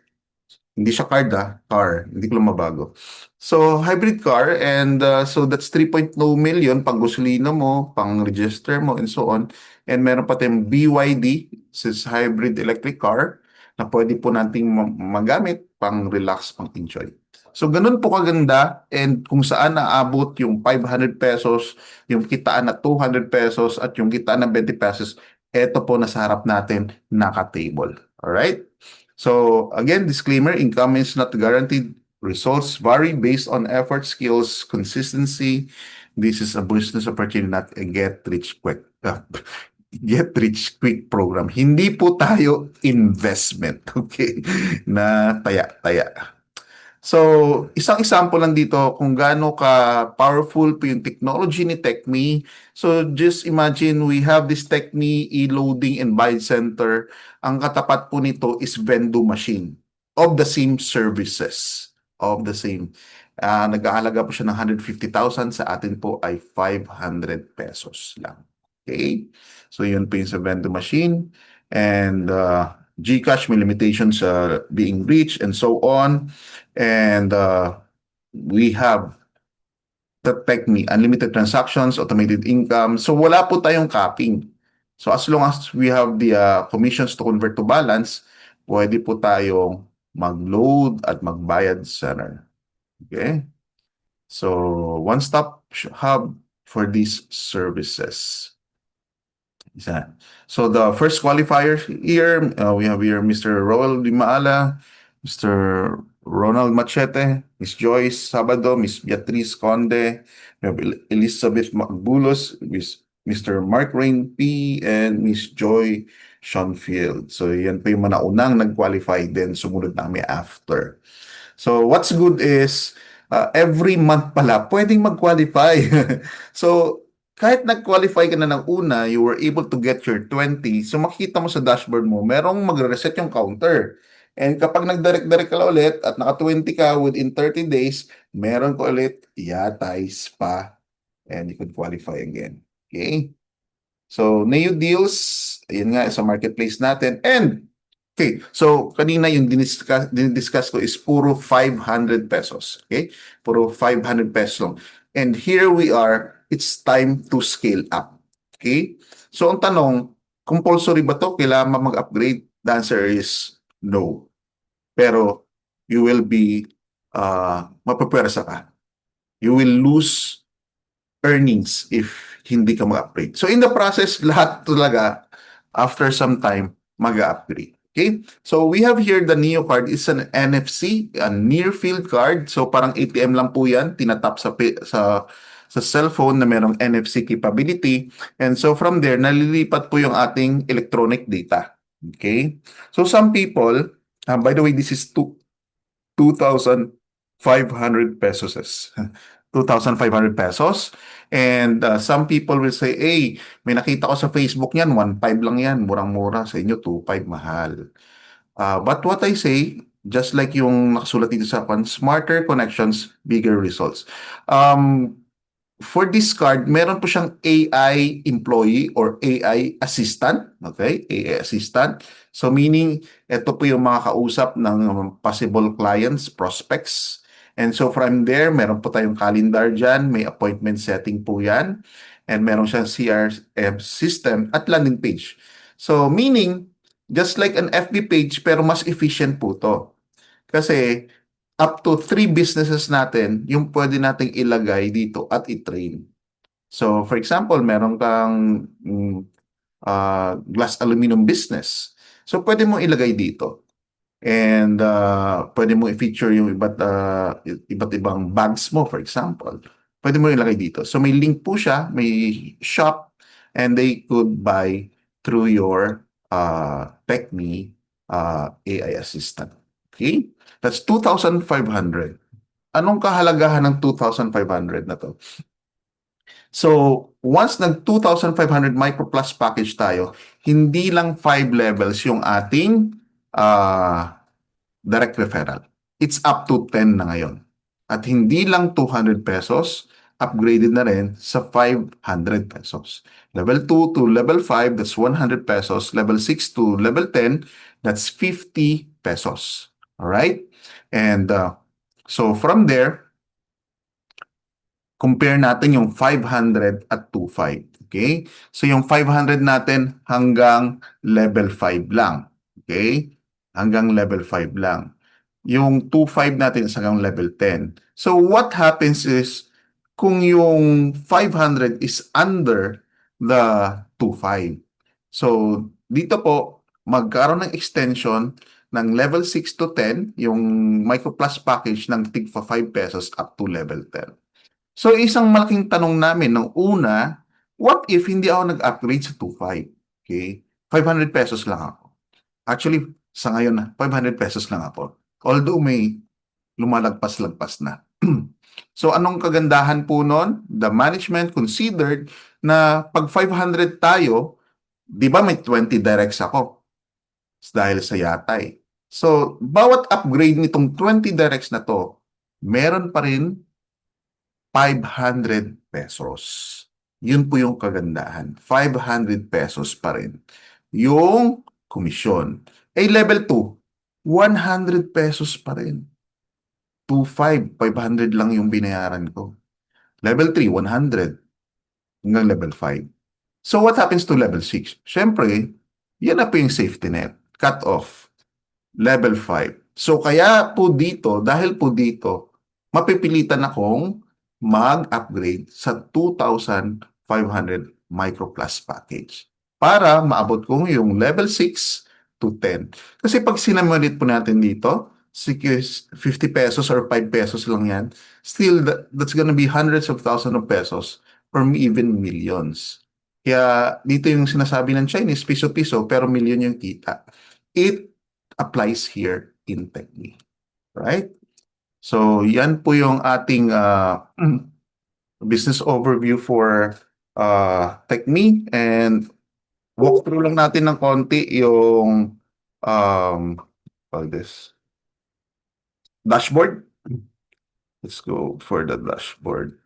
Hindi siya card car. Hindi ko lang mabago. So, hybrid car and so that's 3.2 million pang gasolina mo, pang register mo and so on. And meron pa tayong BYD, this is hybrid electric car na pwede po nating magamit pang relax, pang enjoy. So, ganun po kaganda and kung saan naabot yung 500 pesos, yung kitaan na 200 pesos at yung kitaan na 20 pesos, eto po nasa harap natin, naka-table. Alright? So again, disclaimer, income is not guaranteed. Results vary based on effort, skills, consistency. This is a business opportunity, not a get rich quick. Get rich quick program. Hindi po tayo investment, okay? Na taya-taya. So, isang example lang dito kung gaano ka powerful po yung technology ni TechMe. So, just imagine we have this TechMe e-loading and buy center. Ang katapat po nito is vending machine of the same services. Of the same. Nag-aalaga po siya ng 150,000. Sa atin po ay 500 pesos lang. Okay? So, yun po yung sa vending machine. And GCash may limitations being reached and so on. And we have the TechMe, unlimited transactions, automated income. So wala po tayong capping. So as long as we have the commissions to convert to balance, pwede po tayong mag-load at magbayad sa okay? So one-stop hub for these services. Isa. So the first qualifier here, we have here Mr. Roel Limaala, Mr. Ronald Machete, Miss Joyce Sabado, Miss Beatriz Conde, we have Elizabeth Magbulos, Mr. Mark Rain P, and Miss Joy Schoenfield. So yan po yung mga naunang nag-qualify, then sumunod namin after. So what's good is, every month pala, pwedeng mag-qualify. So, kahit nag-qualify ka na ng una, you were able to get your 20, so makikita mo sa dashboard mo, merong magre-reset yung counter. And kapag nag-direct-direct ka ulit at naka-20 ka within 30 days, meron ko ulit yatay spa and you could qualify again. Okay? So, new deals, yun nga, sa marketplace natin. And, okay, so kanina yung diniscuss ko is puro 500 pesos. Okay? Puro 500 pesos lang. And here we are, it's time to scale up. Okay? So ang tanong, compulsory ba to? Kailangan mag-upgrade? The answer is no. Pero you will be mapapwersa ka. You will lose earnings if hindi ka mag-upgrade. So in the process, lahat talaga, after some time, mag-upgrade. Okay? So we have here the Neo card. It's an NFC, a near field card. So parang ATM lang po yan, tinatap sa cellphone na merong NFC capability. And so from there, nalilipat po yung ating electronic data. Okay? So some people, by the way, this is 2,500 pesos. 2,500 pesos. And some people will say, hey, may nakita ko sa Facebook niyan, 1.5 lang yan, murang-mura. Sa inyo, 2.5, mahal. But what I say, just like yung nakasulat dito sa smarter connections, bigger results. For this card, meron po siyang AI employee or AI assistant. Okay? AI assistant. So meaning, ito po yung mga kausap ng possible clients, prospects. And so from there, meron po tayong calendar dyan, may appointment setting po yan, and meron siyang CRM system at landing page. So meaning, just like an FB page, pero mas efficient po to. Kasi up to 3 businesses natin, yung pwede nating ilagay dito at i-train. So for example, meron kang glass aluminum business. So pwede mo ilagay dito. And pwede mo i-feature yung iba't ibang bags mo, for example. Pwede mo ilagay dito. So may link po siya, may shop, and they could buy through your TechMe AI assistant. Okay? That's 2,500. Anong kahalagahan ng 2,500 na to? So, once nag 2,500 Micro Plus package tayo, hindi lang 5 levels yung ating direct referral. It's up to 10 na ngayon. At hindi lang 200 pesos, upgraded na rin sa 500 pesos. Level 2 to level 5, that's 100 pesos. Level 6 to level 10, that's 50 pesos. Alright? And so from there, compare natin yung 500 at 25. Okay? So yung 500 natin hanggang level 5 lang. Okay? Hanggang level 5 lang. Yung 25 natin is hanggang level 10. So what happens is kung yung 500 is under the 25. So dito po magkaroon ng extension ng level 6 to 10, yung Micro Plus package ng tig 5 pesos up to level 10. So isang malaking tanong namin nung una, what if hindi ako nag-upgrade sa 25? Okay? 500 pesos lang ako. Actually, sa ngayon na, 500 pesos lang ako. Although may lumalagpas-lagpas na. So anong kagandahan po nun? The management considered na pag 500 tayo, di ba may 20 directs ako dahil sa yatay. So bawat upgrade nitong 20 directs na to, meron pa rin 500 pesos. Yun po yung kagandahan. 500 pesos pa rin. Yung komisyon. Level 2, 100 pesos pa rin. 500 lang yung binayaran ko. Level 3, 100 hanggang level 5. So what happens to level 6? Siyempre, yan na po yung safety net. Cut off. Level 5. So kaya po dito, dahil po dito, mapipilitan akong mag-upgrade sa 2,500 Micro Plus package para maabot ko yung level 6 to 10. Kasi pag sinamalit po natin dito, 50 pesos or 5 pesos lang yan, still that's gonna be hundreds of thousands of pesos or even millions. Kaya dito yung sinasabi ng Chinese, piso-piso, pero milyon yung kita. It applies here in Techme. Right? So, yan po yung ating business overview for Techme, and walk through lang natin ng konti yung call this dashboard. Let's go for the dashboard.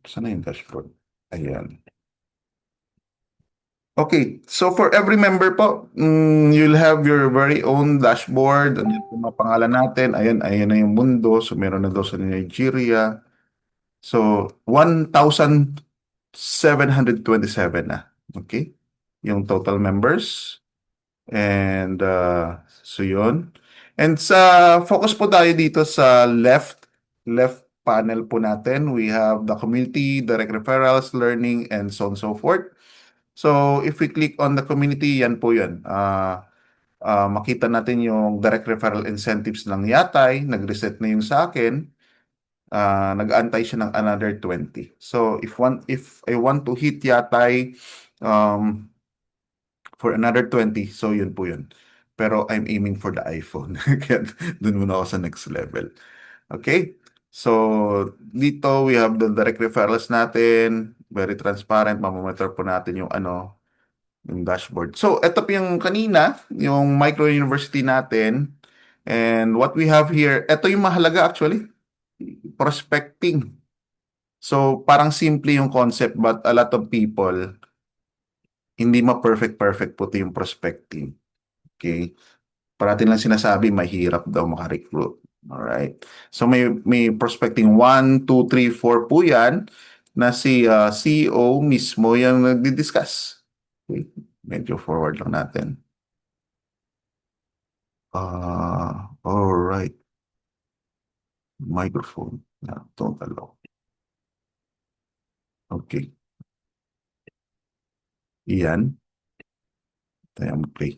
Saan na yung dashboard? Ayan. Okay, so for every member po, you'll have your very own dashboard. Ano yung mga pangalan natin? Ayan, ayan na yung mundo. So meron na daw sa Nigeria. So 1,727 na. Okay? Yung total members. And so yun. And sa focus po tayo dito sa left panel po natin. We have the community, direct referrals, learning, and so on and so forth. So, if we click on the community, yan po yun. Makita natin yung direct referral incentives ng Yatay. Nag-reset na yung sa akin. Nag-antay siya ng another 20. So, if I want to hit Yatay for another 20, so yun po yun. Pero I'm aiming for the iPhone. Kaya dun muna ako sa next level. Okay? So, dito we have the direct referrals natin. Very transparent. Mamamonitor po natin yung yung dashboard. So, ito po yung kanina, yung micro university natin. And what we have here, ito yung mahalaga actually, prospecting. So, parang simple yung concept but a lot of people, hindi ma-perfect po ito yung prospecting. Okay? Parating lang sinasabi, mahirap daw maka-recruit. Alright? So, may prospecting 1, 2, 3, 4 po yan na si CEO mismo yung nagdi-discuss. Okay? Medyo forward lang natin. All right. Microphone. Yeah, don't allow. Okay. Iyan. Tayo mag-play.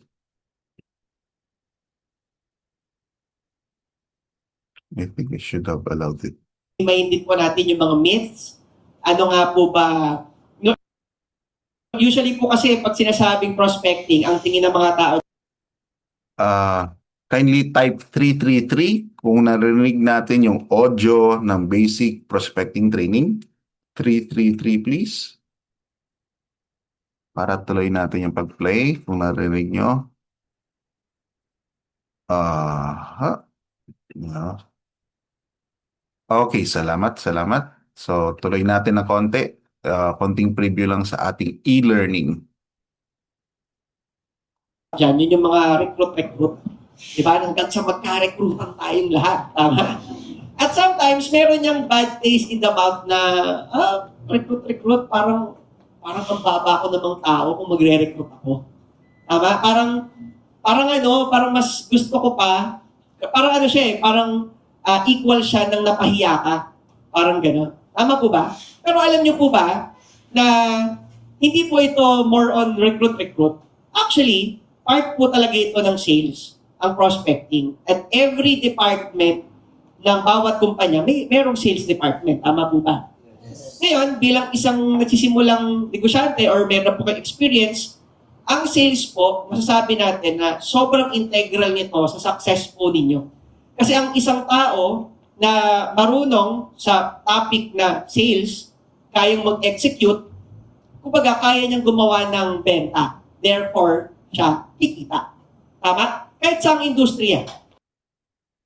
I think I should have allowed it. Minded po natin yung mga myths. Ano nga po ba? No, usually po kasi pag sinasabing prospecting, ang tingin ng mga tao, Kindly type 333 kung narinig natin yung audio ng basic prospecting training. 333 please. Para tuloy natin yung pag-play kung narinig nyo. Yeah. Okay, salamat. So, tuloy natin na konti. Konting preview lang sa ating e-learning. dyan, yun yung mga recruit. Di ba? Hanggang sa magka-recruitan tayong lahat. Tama? At sometimes, meron yung bad taste in the mouth na, recruit, parang ang baba ko namang tao kung magre-recruit ako. Tama? Parang mas gusto ko pa, parang ano siya parang equal siya ng napahiya ka. Parang gano'n. Tama po ba? Pero alam niyo po ba na hindi po ito more on recruit. Actually, part po talaga ito ng sales, ang prospecting. At every department ng bawat kumpanya, merong sales department. Tama po ba? Ngayon, bilang isang nagsisimulang negosyante or meron po kayong experience, ang sales po, masasabi natin na sobrang integral nito sa success po ninyo. Kasi ang isang tao na marunong sa topic na sales, kayang mag-execute, kumbaga kaya niyang gumawa ng benta. Therefore, siya kikita. Tama? Kahit sa industriya.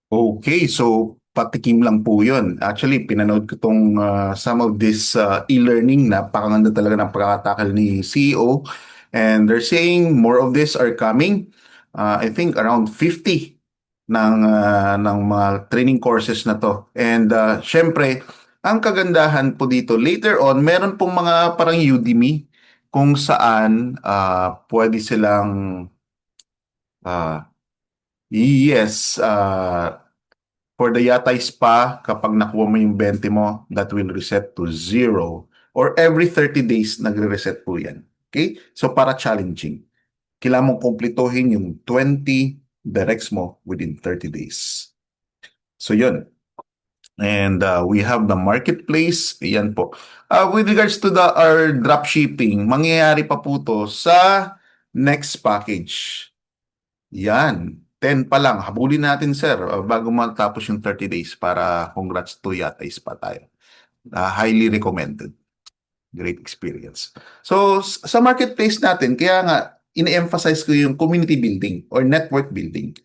Okay, so patikim lang po yun. Actually, pinanood ko tong some of this e-learning. Napakaganda talaga ng pagkakatakal ni CEO. And they're saying more of this are coming. I think around 50 ng mga training courses na to. And syempre, ang kagandahan po dito, later on, meron pong mga parang Udemy kung saan pwede silang yes, for the Yatay Spa, kapag nakuha mo yung 20 mo, that will reset to 0. Or every 30 days, nagre-reset po yan. Okay? So, para challenging. Kailangan mong kumplituhin yung 20 directs mo within 30 days. So, yun. And we have the marketplace. Ayan po. With regards to our dropshipping, mangyayari pa po to sa next package. Yan. 10 pa lang. Habulin natin, sir, bago matapos yung 30 days para congrats to Yatay Spa tayo. Highly recommended. Great experience. So, sa marketplace natin, kaya nga, ine-emphasize ko yung community building or network building.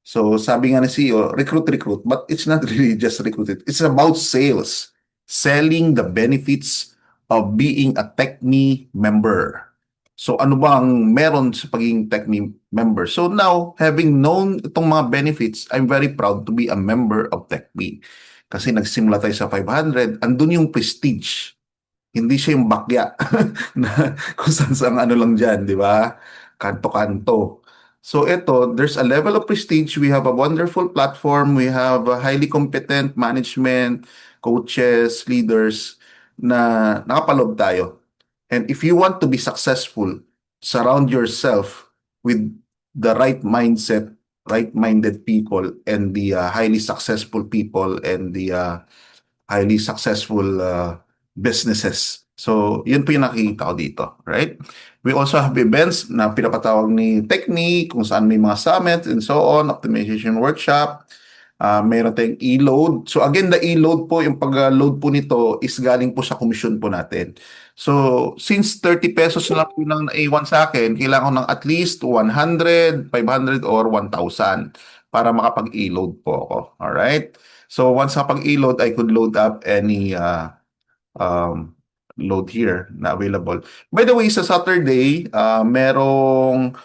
So, sabi nga ng CEO, recruit, but it's not really just recruited. It's about sales. Selling the benefits of being a TechMe member. So, ano ba ang meron sa pagiging TechMe member? So, now, having known itong mga benefits, I'm very proud to be a member of TechMe. Kasi nagsimula tayo sa 500, andun yung prestige. Hindi siya yung bakya na kung saan ano lang dyan, di ba? Kanto-kanto. So ito, there's a level of prestige. We have a wonderful platform. We have a highly competent management, coaches, leaders na nakapaloob tayo. And if you want to be successful, surround yourself with the right mindset, right-minded people, and the highly successful people, and the highly successful businesses. So, yun po yung nakikita ko dito, right? We also have events na pinapatawag ni Technique, kung saan may mga summits and so on, optimization workshop. Mayroon tayong e-load. So again, the e-load po, yung pag-load po nito is galing po sa commission po natin. So since 30 pesos na lang po nang naiwan sa akin, kailangan ko ng at least 100, 500, or 1,000 para makapag-e-load po ako. Alright? So once nakapag-e-load, I could load up any load here na available. By the way, sa Saturday, merong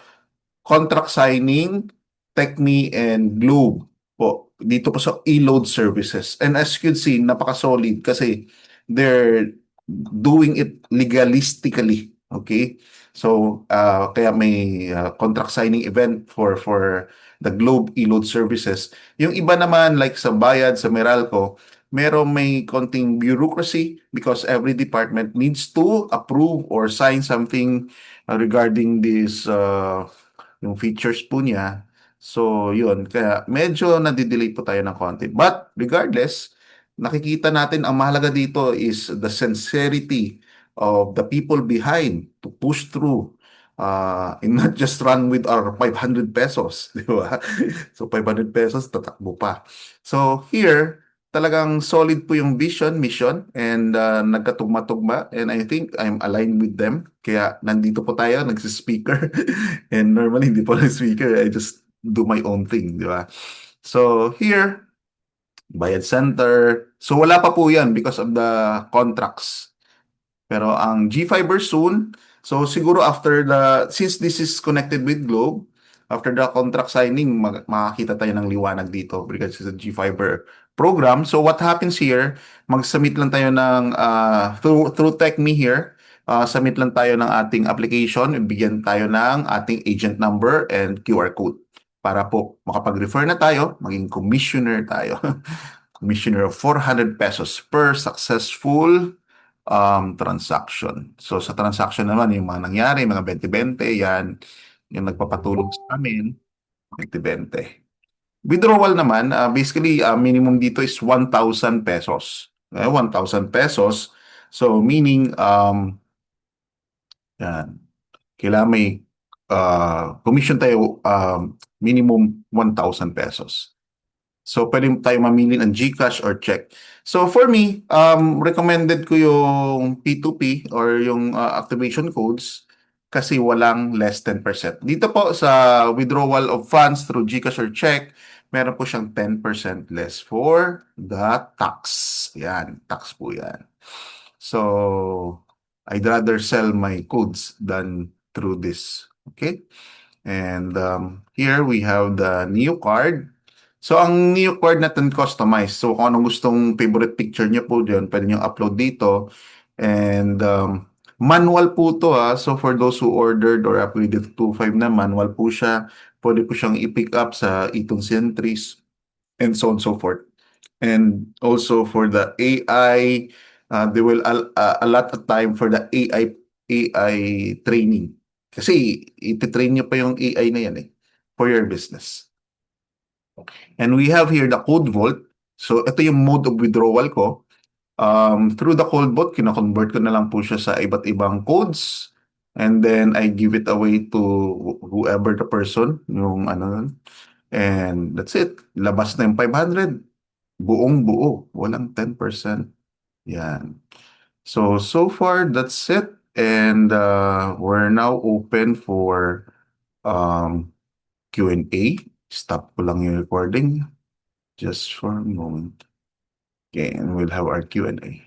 contract signing, Techme and Globe po dito po sa e-load services. And as you can see, napaka-solid kasi they're doing it legalistically. Okay? So, kaya may contract signing event for the Globe e-load services. Yung iba naman, like sa Bayad, sa Meralco, may konting bureaucracy because every department needs to approve or sign something regarding this yung features po niya. So, yun. Kaya medyo nadidelay po tayo ng konti. But regardless, nakikita natin ang mahalaga dito is the sincerity of the people behind to push through and not just run with our 500 pesos, di ba? So, 500 pesos, tatakbo pa. So, here, talagang solid po yung vision, mission, and nagkatugma-tugma. And I think I'm aligned with them. Kaya nandito po tayo, nagsispeaker. And normally, hindi po speaker. I just do my own thing, di ba? So, here, Bayad Center. So, wala pa po yan because of the contracts. Pero ang G-Fiber soon, so siguro since this is connected with Globe, after the contract signing, makakita tayo ng liwanag dito because it's a G-Fiber program. So what happens here, mag-submit lang tayo ng, through TechMe here, submit lang tayo ng ating application, bigyan tayo ng ating agent number and QR code para po makapag-refer na tayo, maging commissioner tayo. Commissioner of 400 pesos per successful transaction. So sa transaction naman, yung mga nangyari, mga 20-20, yan, yung nagpapatulong sa amin, 20-20. Withdrawal naman, basically, minimum dito is 1,000 pesos. 1,000 pesos. So meaning, yan, kailangan may commission tayo, minimum 1,000 pesos. So, pwede tayo mamili ng GCash or check. So, for me, recommended ko yung P2P or yung activation codes kasi walang less 10%. Dito po sa withdrawal of funds through GCash or check, meron po siyang 10% less for the tax. Yan, tax po yan. So, I'd rather sell my codes than through this. Okay? And here we have the Neo card. So, ang Neo card natin customized. So, kung anong gustong favorite picture niyo po dyan, pwede niyo upload dito. And manual po to So, for those who ordered or upgraded to 2.5 na, manual po siya. Pwede po siyang i-pick up sa itong Sentries and so on and so forth. And also for the AI, they will allot a time for the AI training. Kasi ititrain niyo pa yung AI na yan for your business. And we have here the Code Vault. So ito yung mode of withdrawal ko. Through the Code Vault, kina-convert ko na lang po siya sa iba't ibang codes. And then I give it away to whoever the person, yung ano. And that's it. Labas na yung 500. Buong buo. Walang 10%. Yan. So far, that's it. And we're now open for Q&A. Stop ko lang yung recording just for a moment. Okay, and we'll have our Q&A.